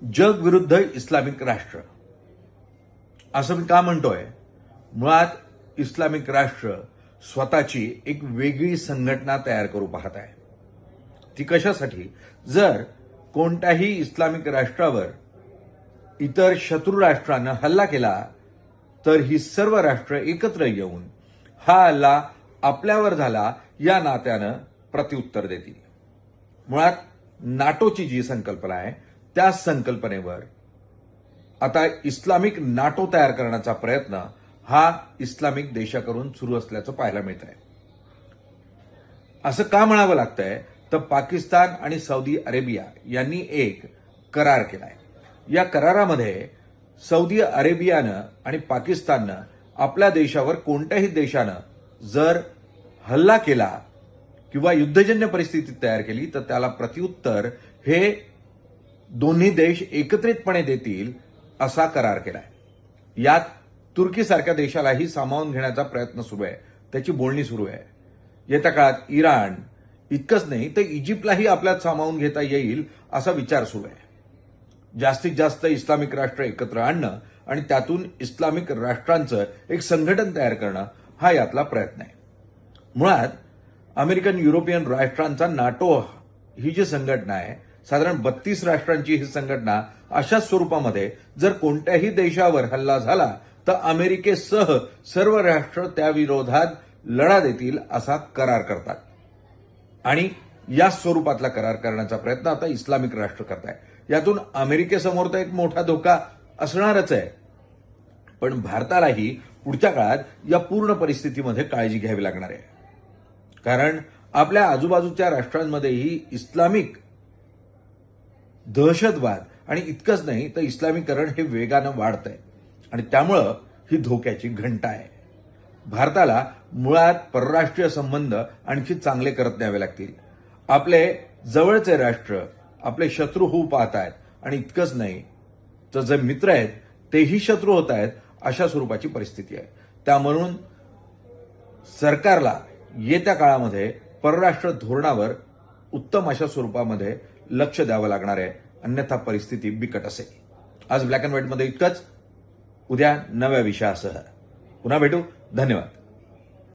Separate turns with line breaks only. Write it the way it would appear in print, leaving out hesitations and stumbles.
जग विरुद्ध इस्लामिक राष्ट्र असं मी का म्हणतोय? मुळात इस्लामिक राष्ट्र स्वतःची एक वेगळी संघटना तयार करू पाहत आहे. ती कशासाठी? जर कोणत्याही इस्लामिक राष्ट्रावर इतर शत्रू राष्ट्रानं हल्ला केला तर ही सर्व राष्ट्र एकत्र येऊन हा हल्ला आपल्यावर झाला या नात्यानं प्रत्युत्तर देतील. मुळात नाटोची जी संकल्पना आहे त्या संकल्पनेवर आता इस्लामिक नाटो तयार करण्याचा प्रयत्न हा इस्लामिक देशाकडून सुरू असल्याचं पाहायला मिळत आहे. असं का म्हणावं लागतंय? तर पाकिस्तान आणि सौदी अरेबिया यांनी एक करार केलाय. या करारामध्ये सौदी अरेबियानं आणि पाकिस्ताननं आपल्या देशावर कोणत्याही देशानं जर हल्ला केला किंवा युद्धजन्य परिस्थिती तयार केली तर त्याला प्रत्युत्तर हे दोन्ही देश एकत्रितपणे देतील असा करार केलाय. यात तुर्कीसारख्या देशालाही सामावून घेण्याचा प्रयत्न सुरू आहे, त्याची बोलणी सुरू आहे. येत्या काळात इराण इतकंच नाही तर इजिप्तलाही आपल्यात सामावून घेता येईल असा विचार सुरू आहे. जास्तीत जास्त इस्लामिक राष्ट्र एकत्र आणणं आणि त्यातून इस्लामिक राष्ट्रांचं एक संघटन तयार करणं हा यातला प्रयत्न आहे. मुळात अमेरिकन युरोपियन राष्ट्रांचा नाटो ही जी संघटना आहे, साधारण 32 राष्ट्रांची ही संघटना अशाच स्वरूपामध्ये जर कोणत्याही देशावर हल्ला झाला तर अमेरिकेसह सर्व राष्ट्र त्याविरोधात लढा देतील असा करार करतात. आणि या स्वरूपातला करार करण्याचा प्रयत्न आता इस्लामिक राष्ट्र करत आहे. यातून अमेरिकेसमोर तर एक मोठा धोका असणारच आहे, पण भारतालाही पुढच्या काळात या पूर्ण परिस्थितीमध्ये काळजी घ्यावी लागणार आहे. कारण आपल्या आजूबाजूच्या राष्ट्रांमध्येही इस्लामिक दहशतवाद आणि इतकंच नाही तर इस्लामीकरण हे वेगानं वाढतंय आणि त्यामुळं ही धोक्याची घंटा आहे. भारताला मुळात परराष्ट्रीय संबंध आणखी चांगले करत न्यावे लागतील. आपले जवळचे राष्ट्र आपले शत्रू होऊ पाहत आहेत आणि इतकंच नाही तर जे मित्र आहेत तेही शत्रू होत आहेत अशा स्वरूपाची परिस्थिती आहे. त्यामुळं सरकारला येत्या काळामध्ये परराष्ट्र धोरणावर उत्तम अशा स्वरूपामध्ये लक्ष द्यावं लागणार आहे, अन्यथा परिस्थिती बिकट असेल. आज ब्लॅक अँड व्हाईटमध्ये इतकंच. उद्या नव्या विषयासह पुन्हा भेटू. धन्यवाद.